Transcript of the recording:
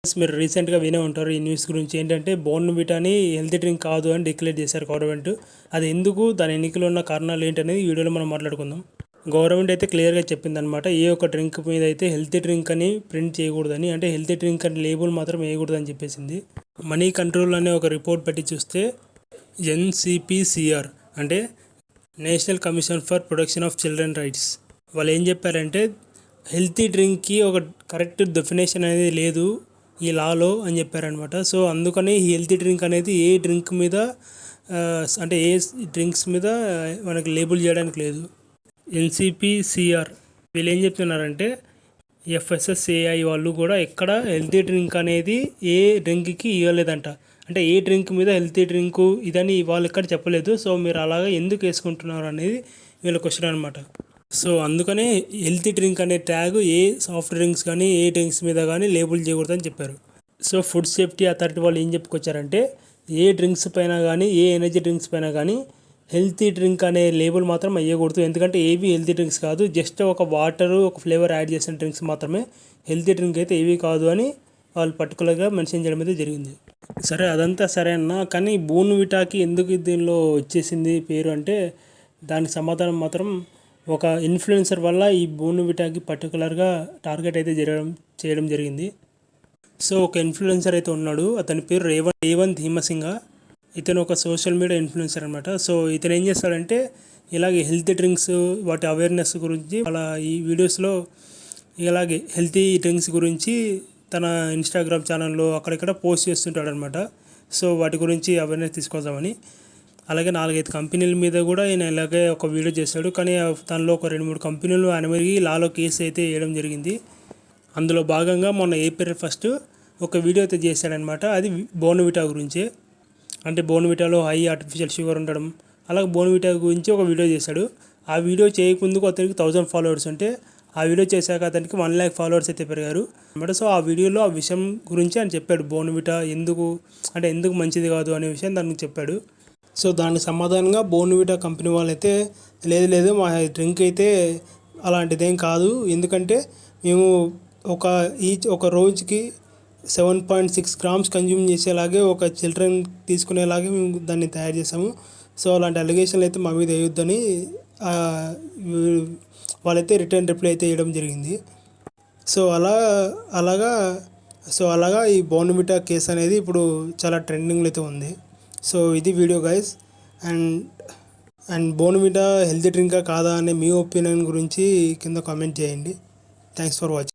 మీరు రీసెంట్గా వినే ఉంటారు ఈ న్యూస్ గురించి. ఏంటంటే బోర్న్‌విటాని హెల్తీ డ్రింక్ కాదు అని డిక్లేర్ చేశారు గవర్నమెంట్. అది ఎందుకు, దాని ఎన్నికలో ఉన్న కారణాలు ఏంటనేది ఈ వీడియోలో మనం మాట్లాడుకుందాం. గవర్నమెంట్ అయితే క్లియర్గా చెప్పిందనమాట, ఏ ఒక్క డ్రింక్ మీద అయితే హెల్తీ డ్రింక్ అని ప్రింట్ చేయకూడదని, అంటే హెల్తీ డ్రింక్ అని లేబుల్ మాత్రం వేయకూడదని చెప్పేసింది. మనీ కంట్రోల్ అనే ఒక రిపోర్ట్ పెట్టి చూస్తే ఎన్సిపిసిఆర్ అంటే national commission for protection of children rights, వాళ్ళు ఏం చెప్పారంటే హెల్తీ డ్రింక్కి ఒక కరెక్ట్ డెఫినేషన్ అనేది లేదు ఈ లాలో అని చెప్పారనమాట. సో అందుకని ఈ హెల్తీ డ్రింక్ అనేది ఏ డ్రింక్ మీద అంటే ఏ డ్రింక్స్ మీద మనకి లేబుల్ చేయడానికి లేదు. ఎన్సిపిసిఆర్ వీళ్ళు ఏం చెప్తున్నారంటే ఎఫ్ఎస్ఎస్ఏఐ వాళ్ళు కూడా ఎక్కడ హెల్తీ డ్రింక్ అనేది ఏ డ్రింక్కి ఇవ్వలేదంట. అంటే ఏ డ్రింక్ మీద హెల్తీ డ్రింకు ఇదని వాళ్ళు ఎక్కడ చెప్పలేదు. సో మీరు అలాగా ఎందుకు వేసుకుంటున్నారు అనేది వీళ్ళ క్వశ్చన్ అనమాట. సో అందుకనే హెల్తీ డ్రింక్ అనే ట్యాగ్ ఏ సాఫ్ట్ డ్రింక్స్ కానీ ఏ డ్రింక్స్ మీద కానీ లేబుల్ చేయకూడదని చెప్పారు. సో ఫుడ్ సేఫ్టీ అథారిటీ వాళ్ళు ఏం చెప్పుకొచ్చారంటే ఏ డ్రింక్స్ పైన కానీ ఏ ఎనర్జీ డ్రింక్స్ పైన కానీ హెల్తీ డ్రింక్ అనే లేబుల్ మాత్రం వేయకూడదు. ఎందుకంటే ఏవి హెల్తీ డ్రింక్స్ కాదు, జస్ట్ ఒక వాటరు ఒక ఫ్లేవర్ యాడ్ చేసిన డ్రింక్స్ మాత్రమే. హెల్తీ డ్రింక్ అయితే ఏవి కాదు అని వాళ్ళు పర్టికులర్గా మెన్షన్ చేయడం అయితే జరిగింది. సరే అదంతా సరే అన్న, కానీ బోర్న్‌విటాకి ఎందుకు దీనిలో వచ్చేసింది పేరు అంటే దానికి సమాధానం మాత్రం ఒక ఇన్ఫ్లుయెన్సర్ వల్ల ఈ బోర్న్‌విటాకి పర్టికులర్గా టార్గెట్ అయితే చేయడం జరిగింది. సో ఒక ఇన్ఫ్లుయెన్సర్ అయితే ఉన్నాడు, అతని పేరు రేవంత్ హిమసింగ. ఇతను ఒక సోషల్ మీడియా ఇన్ఫ్లుయెన్సర్ అనమాట. సో ఇతను ఏం చేస్తాడంటే ఇలాగే హెల్తీ డ్రింక్స్ వాటి అవేర్నెస్ గురించి అలా ఈ వీడియోస్లో ఇలాగే హెల్తీ డ్రింక్స్ గురించి తన ఇన్స్టాగ్రామ్ ఛానల్లో అక్కడిక్కడ పోస్ట్ చేస్తుంటాడు అనమాట. సో వాటి గురించి అవేర్నెస్ తీసుకొద్దామని. అలాగే 4-5 కంపెనీల మీద కూడా ఈయన ఇలాగే ఒక వీడియో చేశాడు. కానీ దానిలో ఒక 2-3 కంపెనీలు ఆయన మీద లాలో కేసు అయితే వేయడం జరిగింది. అందులో భాగంగా మొన్న ఏప్రిల్ 1 ఒక వీడియో అయితే చేశాడనమాట. అది బోర్న్‌విటా గురించే. అంటే బోర్న్‌విటాలో హై ఆర్టిఫిషియల్ షుగర్ ఉండడం, అలాగే బోర్న్‌విటా గురించి ఒక వీడియో చేశాడు. ఆ వీడియో చేయకముందుకు అతనికి 1000 ఫాలోవర్స్ ఉంటే ఆ వీడియో చేశాక అతనికి 1,00,000 ఫాలోవర్స్ అయితే పెరిగారు అనమాట. సో ఆ వీడియోలో ఆ విషయం గురించి ఆయన చెప్పాడు, బోర్న్‌విటా ఎందుకు మంచిది కాదు అనే విషయం దానికి చెప్పాడు. సో దానికి సమాధానంగా బోర్న్‌విటా కంపెనీ వాళ్ళైతే లేదు మా డ్రింక్ అయితే అలాంటిదేం కాదు, ఎందుకంటే మేము ఒక రోజుకి 7.6 గ్రామ్స్ కన్జ్యూమ్ చేసేలాగే ఒక చిల్డ్రన్ తీసుకునేలాగే మేము దాన్ని తయారు చేసాము. సో అలాంటి అలిగేషన్లు అయితే మా మీద వేయొద్దని వాళ్ళైతే రిటర్న్ రిప్లై అయితే ఇవ్వడం జరిగింది. సో అలాగా ఈ బోర్న్‌విటా కేసు అనేది ఇప్పుడు చాలా ట్రెండింగ్లో అయితే ఉంది. సో ఇది video guys. And Bournvita healthy డ్రింకా కాదా అనే మీ ఒపీనియన్ గురించి కింద కామెంట్ చేయండి. Thanks for watching.